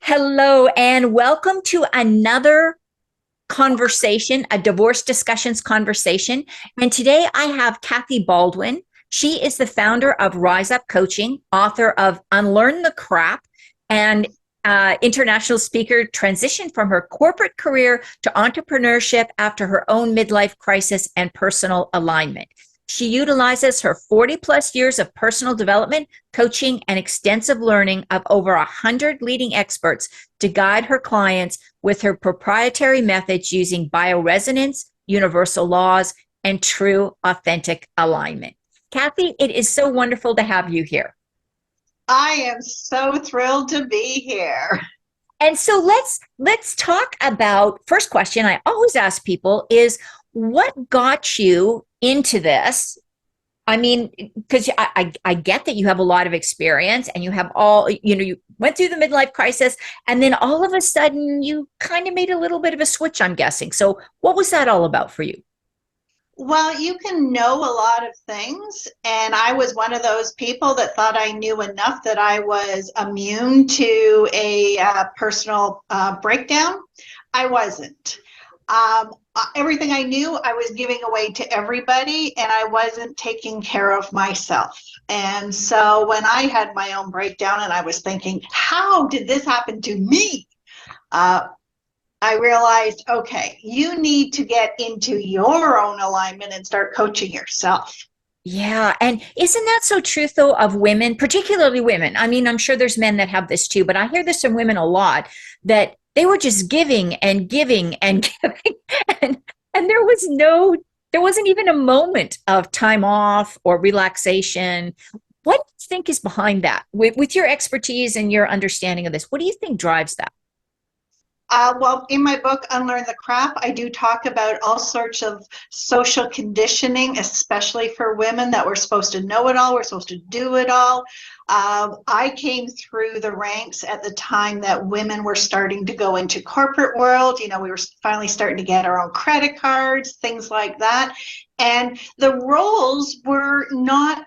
Hello, and welcome to another conversation, a divorce discussions conversation. And today I have Kathy Baldwin. She is the founder of RiseUP Coaching, author of Unlearn the Crap, and international speaker, transitioned from her corporate career to entrepreneurship after her own midlife crisis and personal alignment. She utilizes her 40 plus years of personal development, coaching, and extensive learning of over 100 leading experts to guide her clients with her proprietary methods using bioresonance, universal laws, and true authentic alignment. Kathy, it is so wonderful to have you here. I am so thrilled to be here. And so let's talk about, first question I always ask people is, what got you into this? I mean, because I get that you have a lot of experience and you have you went through the midlife crisis, and then all of a sudden you kind of made a little bit of a switch, I'm guessing. So what was that all about for you? Well, you can know a lot of things, and I was one of those people that thought I knew enough that I was immune to a personal breakdown. I wasn't. Everything I knew, I was giving away to everybody, and I wasn't taking care of myself. And so when I had my own breakdown and I was thinking, how did this happen to me? I realized, okay, you need to get into your own alignment and start coaching yourself. Yeah. And isn't that so true, though, of women, particularly women? I mean, I'm sure there's men that have this too, but I hear this from women a lot that they were just giving and giving and giving. And, and there wasn't even a moment of time off or relaxation. What do you think is behind that? With your expertise and your understanding of this, what do you think drives that? Well, in my book, Unlearn the Crap, I do talk about all sorts of social conditioning, especially for women, that we're supposed to know it all, we're supposed to do it all. I came through the ranks at the time that women were starting to go into corporate world. You know, we were finally starting to get our own credit cards, things like that. And the roles were not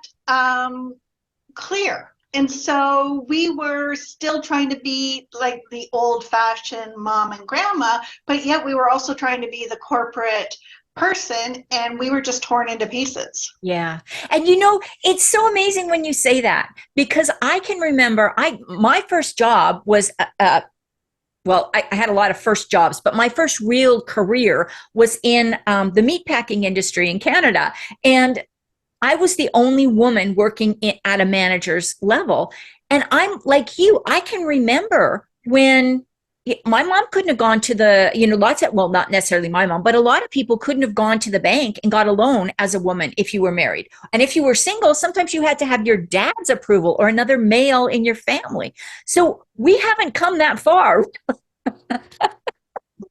clear. And so we were still trying to be like the old fashioned mom and grandma, but yet we were also trying to be the corporate person, and we were just torn into pieces. Yeah. And it's so amazing when you say that, because I can remember my first job was well, I had a lot of first jobs, but my first real career was in the meatpacking industry in Canada. And I was the only woman working at a manager's level. And I'm like you, I can remember when my mom couldn't have gone to well, not necessarily my mom, but a lot of people couldn't have gone to the bank and got a loan as a woman if you were married. And if you were single, sometimes you had to have your dad's approval or another male in your family. So we haven't come that far.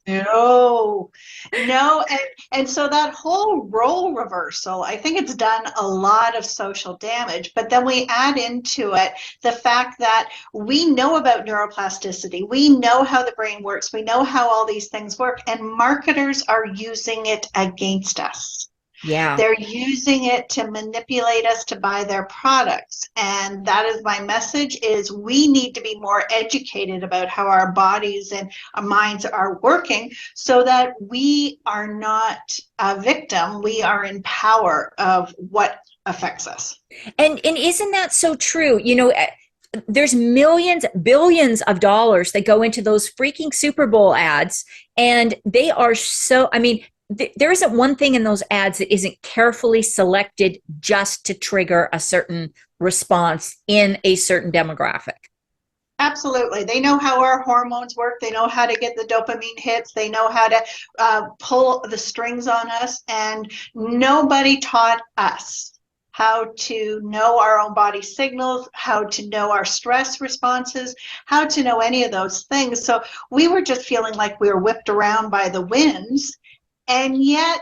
No, no. And so that whole role reversal, I think it's done a lot of social damage. But then we add into it the fact that we know about neuroplasticity. We know how the brain works. We know how all these things work. And marketers are using it against us. Yeah. They're using it to manipulate us to buy their products. And that is my message, is we need to be more educated about how our bodies and our minds are working so that we are not a victim. We are in power of what affects us. And isn't that so true? There's millions, billions of dollars that go into those freaking Super Bowl ads. And they are so, I mean, there isn't one thing in those ads that isn't carefully selected just to trigger a certain response in a certain demographic. Absolutely. They know how our hormones work. They know how to get the dopamine hits. They know how to pull the strings on us. And nobody taught us how to know our own body signals, how to know our stress responses, how to know any of those things. So we were just feeling like we were whipped around by the winds. And yet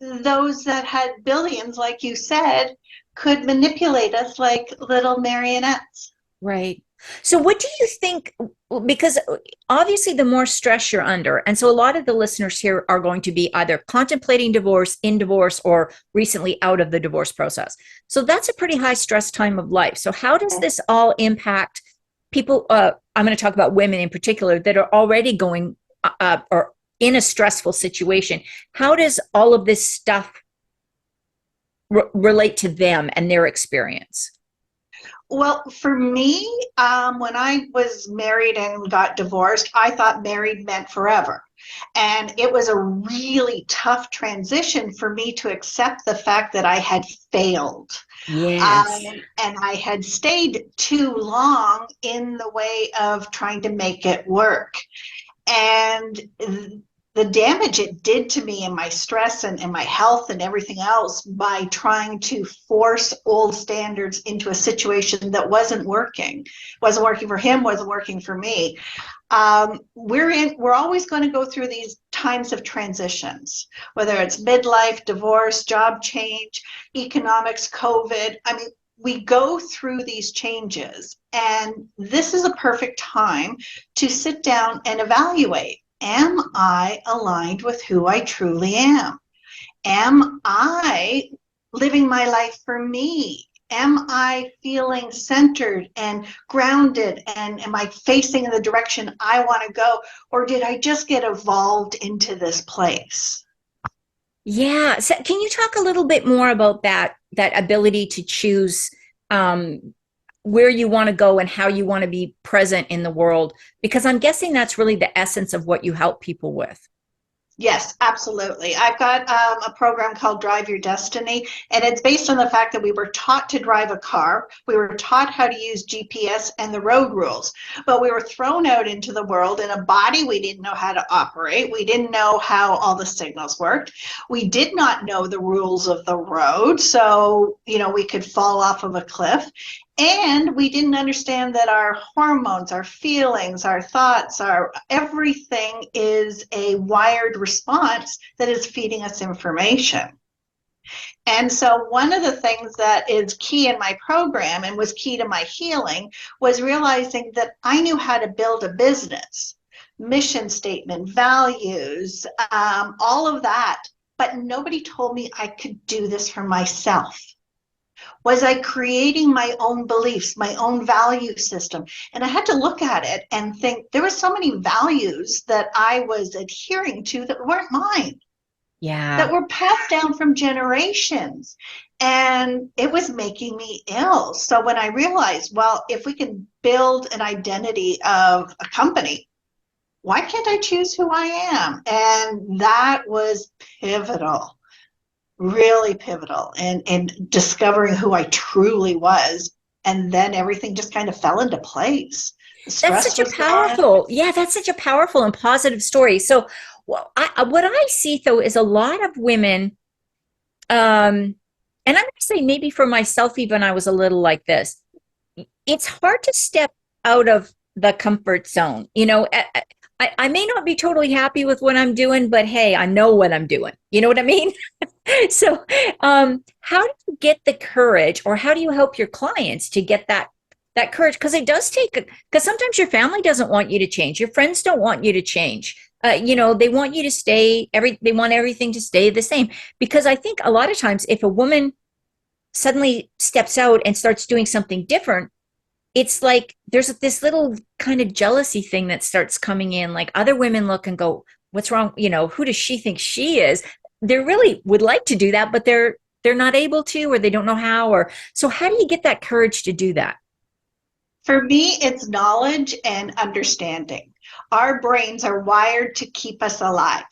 those that had billions, like you said, could manipulate us like little marionettes. Right. So what do you think? Because obviously the more stress you're under, and so a lot of the listeners here are going to be either contemplating divorce, in divorce, or recently out of the divorce process. So that's a pretty high stress time of life. So how does this all impact people, I'm going to talk about women in particular that are already going or in a stressful situation. How does all of this stuff relate to them and their experience? Well, for me, when I was married and got divorced, I thought married meant forever. And it was a really tough transition for me to accept the fact that I had failed. Yes. And I had stayed too long in the way of trying to make it work. And the damage it did to me and my stress and my health and everything else by trying to force old standards into a situation that wasn't working for him, wasn't working for me. We're always going to go through these times of transitions, whether it's midlife, divorce, job change, economics, COVID. I mean, we go through these changes, and this is a perfect time to sit down and evaluate. Am I aligned with who I truly am? Am I living my life for me? Am I feeling centered and grounded? And am I facing in the direction I want to go? Or did I just get evolved into this place? Yeah. So can you talk a little bit more about that ability to choose where you want to go and how you want to be present in the world? Because I'm guessing that's really the essence of what you help people with. Yes, absolutely. I've got a program called Drive Your Destiny, and it's based on the fact that we were taught to drive a car. We were taught how to use GPS and the road rules, but we were thrown out into the world in a body we didn't know how to operate. We didn't know how all the signals worked. We did not know the rules of the road, so, we could fall off of a cliff. And we didn't understand that our hormones, our feelings, our thoughts, our everything is a wired response that is feeding us information. And so one of the things that is key in my program and was key to my healing was realizing that I knew how to build a business, mission statement, values, all of that. But nobody told me I could do this for myself. Was I creating my own beliefs, my own value system? And I had to look at it and think there were so many values that I was adhering to that weren't mine, Yeah. that were passed down from generations. And it was making me ill. So when I realized, well, if we can build an identity of a company, why can't I choose who I am? And that was pivotal, really pivotal in discovering who I truly was. And then everything just kind of fell into place. The That's stress such a was gone. powerful, yeah, that's such a powerful and positive story. So, well, what I see though is a lot of women, and I'm going to say maybe for myself, even I was a little like this. It's hard to step out of the comfort zone. I may not be totally happy with what I'm doing, but hey, I know what I'm doing. You know what I mean? So, how do you get the courage, or how do you help your clients to get that courage? Because it does take, because sometimes your family doesn't want you to change, your friends don't want you to change. They want you to they want everything to stay the same. Because I think a lot of times, if a woman suddenly steps out and starts doing something different, it's like there's this little kind of jealousy thing that starts coming in. Like other women look and go, "What's wrong? Who does she think she is?" They really would like to do that, but they're not able to, or they don't know how. Or so, how do you get that courage to do that? For me, it's knowledge and understanding. Our brains are wired to keep us alive.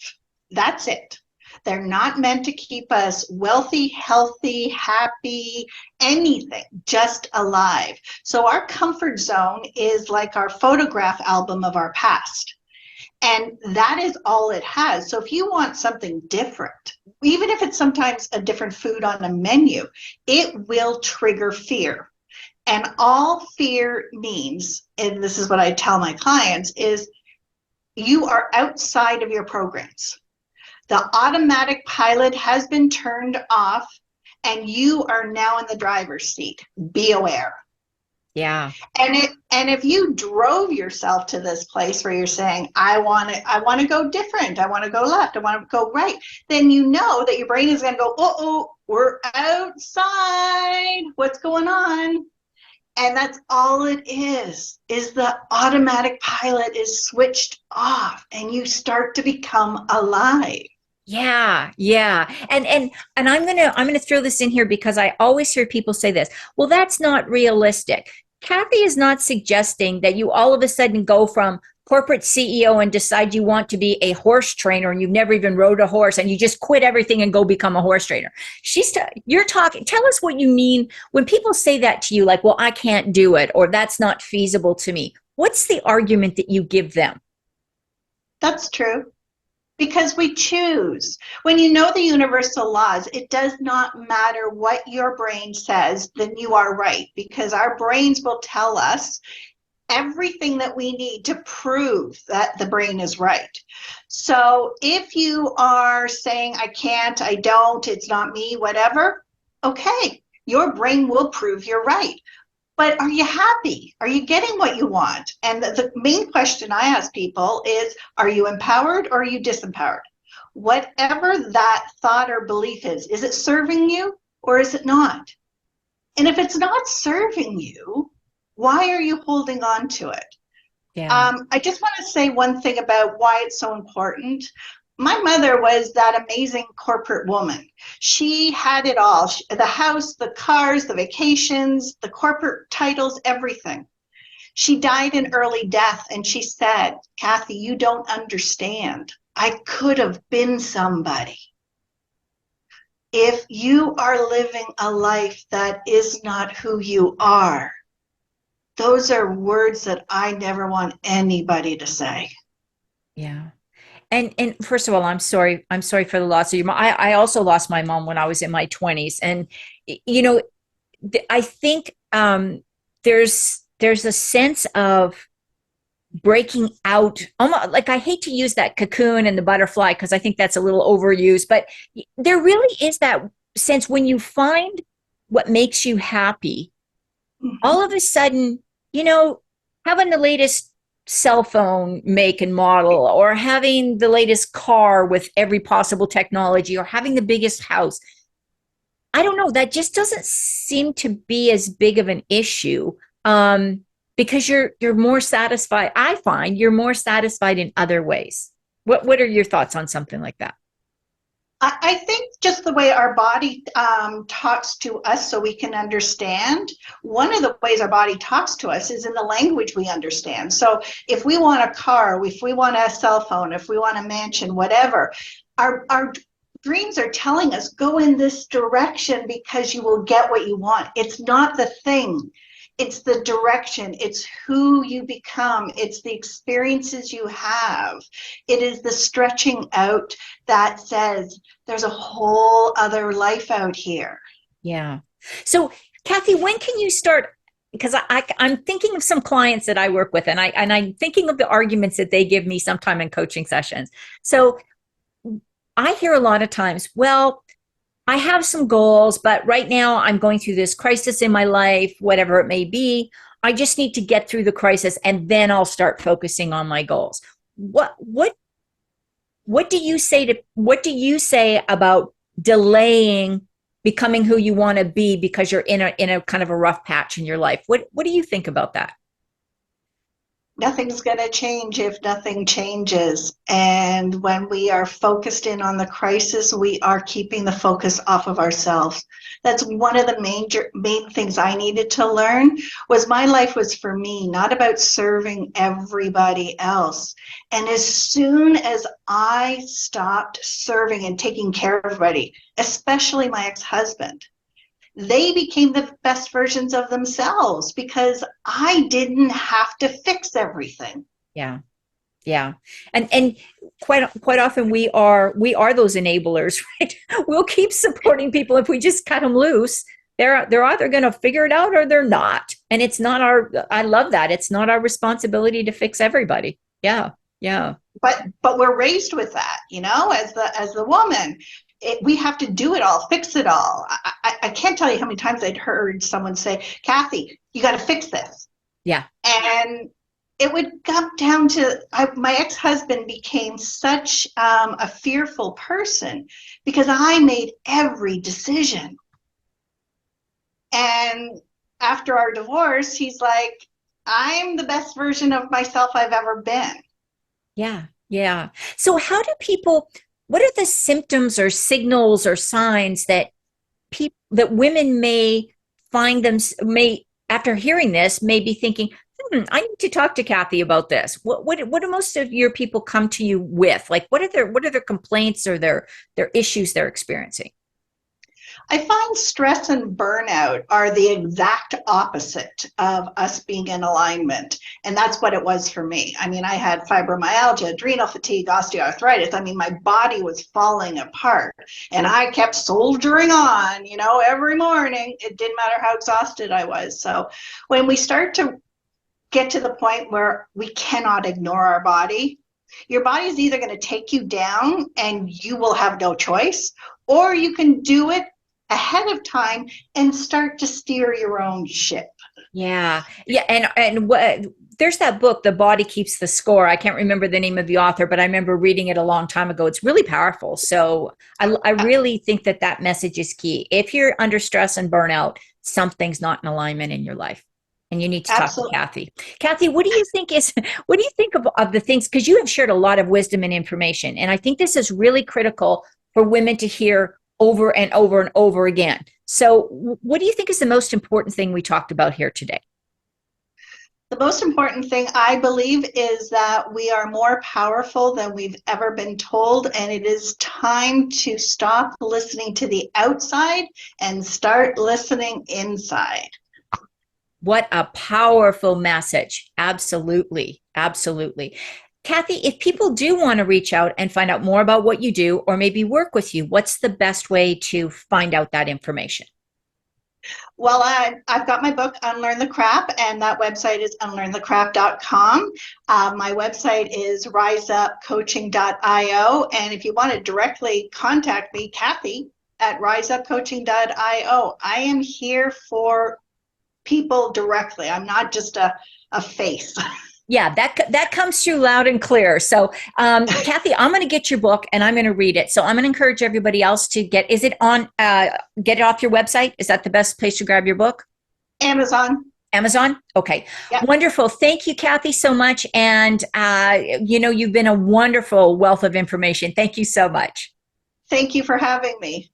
That's it. They're not meant to keep us wealthy, healthy, happy, anything, just alive. So our comfort zone is like our photograph album of our past. And that is all it has. So if you want something different, even if it's sometimes a different food on a menu, it will trigger fear. And all fear means, and this is what I tell my clients, is you are outside of your programs. The automatic pilot has been turned off, and you are now in the driver's seat. Be aware. Yeah. And if you drove yourself to this place where you're saying, I want to go different, I want to go left, I want to go right, then you know that your brain is going to go, oh, we're outside. What's going on? And that's all it is the automatic pilot is switched off and you start to become alive. Yeah, yeah. And I'm gonna throw this in here because I always hear people say this. Well, that's not realistic. Kathy is not suggesting that you all of a sudden go from corporate CEO and decide you want to be a horse trainer and you've never even rode a horse and you just quit everything and go become a horse trainer. You're talking, tell us what you mean when people say that to you, like, well, I can't do it, or that's not feasible to me. What's the argument that you give them? That's true. Because we choose. When you know the universal laws, it does not matter what your brain says, then you are right. Because our brains will tell us everything that we need to prove that the brain is right. So if you are saying, I can't, I don't, it's not me, whatever, okay, your brain will prove you're right. But are you happy? Are you getting what you want? And the main question I ask people is, are you empowered or are you disempowered? Whatever that thought or belief is it serving you or is it not? And if it's not serving you, why are you holding on to it? Yeah. I just want to say one thing about why it's so important. My mother was that amazing corporate woman. She had it all, the house, the cars, the vacations, the corporate titles, everything. She died in early death and she said, Kathy, you don't understand. I could have been somebody. If you are living a life that is not who you are, those are words that I never want anybody to say. Yeah. And first of all, I'm sorry. I'm sorry for the loss of your mom. I also lost my mom when I was in my 20s. And you know, I think there's a sense of breaking out, almost like, I hate to use that cocoon and the butterfly because I think that's a little overused, but there really is that sense when you find what makes you happy, Mm-hmm. all of a sudden, you know, having the latest cell phone make and model, or having the latest car with every possible technology, or having the biggest house, I don't know, that just doesn't seem to be as big of an issue, because you're more satisfied. I find you're more satisfied in other ways. What are your thoughts on something like that? I think just the way our body talks to us so we can understand, one of the ways our body talks to us is in the language we understand. So if we want a car, if we want a cell phone, if we want a mansion, whatever, our dreams are telling us go in this direction because you will get what you want. It's not the thing. It's the direction. It's who you become. It's the experiences you have. It is the stretching out that says there's a whole other life out here. Yeah. So, Kathy, when can you start? Because I'm thinking of some clients that I work with, and I'm thinking of the arguments that they give me sometime in coaching sessions. So I hear a lot of times, well, I have some goals, but right now I'm going through this crisis in my life, whatever it may be. I just need to get through the crisis and then I'll start focusing on my goals. What do you say about delaying becoming who you want to be because you're in a kind of a rough patch in your life? What do you think about that? Nothing's going to change if nothing changes. And when we are focused in on the crisis, we are keeping the focus off of ourselves. That's one of the main things I needed to learn was my life was for me, not about serving everybody else. And as soon as I stopped serving and taking care of everybody, especially my ex-husband, they became the best versions of themselves because I didn't have to fix everything. Yeah. Yeah. And quite often we are those enablers, right? We'll keep supporting people if we just cut them loose. They're either going to figure it out or they're not. And it's not our I love that. It's not our responsibility to fix everybody. Yeah. Yeah. But we're raised with that, as the woman. We have to do it all, fix it all. I can't tell you how many times I'd heard someone say, Kathy, you got to fix this. Yeah. And it would come down to my ex-husband became such a fearful person because I made every decision. And after our divorce, he's like, I'm the best version of myself I've ever been. Yeah. Yeah. So how do people, what are the symptoms or signals or signs that people, that women may find them, may, after hearing this, may be thinking, I need to talk to Kathy about this. What do most of your people come to you with? Like, what are their complaints or their issues they're experiencing? I find stress and burnout are the exact opposite of us being in alignment. And that's what it was for me. I mean, I had fibromyalgia, adrenal fatigue, osteoarthritis. I mean, my body was falling apart and I kept soldiering on, every morning. It didn't matter how exhausted I was. So when we start to get to the point where we cannot ignore our body, your body is either going to take you down and you will have no choice, or you can do it ahead of time and start to steer your own ship. Yeah. Yeah. And what, there's that book, The Body Keeps the Score. I can't remember the name of the author, but I remember reading it a long time ago. It's really powerful. So I really think that message is key. If you're under stress and burnout, something's not in alignment in your life. And you need to talk to Absolutely. Kathy. Kathy, what do you think what do you think of the things? Because you have shared a lot of wisdom and information. And I think this is really critical for women to hear over and over and over again. So what do you think is the most important thing we talked about here today? The most important thing, I believe, is that we are more powerful than we've ever been told, and it is time to stop listening to the outside and start listening inside. What a powerful message. Absolutely. Absolutely. Kathy, if people do want to reach out and find out more about what you do or maybe work with you, what's the best way to find out that information? Well, I've got my book, Unlearn the Crap, and that website is unlearnthecrap.com. My website is RiseUpCoaching.io. And if you want to directly contact me, Kathy at RiseUpCoaching.io. I am here for people directly. I'm not just a face. Yeah, that comes through loud and clear. So, Kathy, I'm going to get your book and I'm going to read it. So I'm going to encourage everybody else to get it get it off your website. Is that the best place to grab your book? Amazon. Amazon? Okay. Yep. Wonderful. Thank you, Kathy, so much. And, you've been a wonderful wealth of information. Thank you so much. Thank you for having me.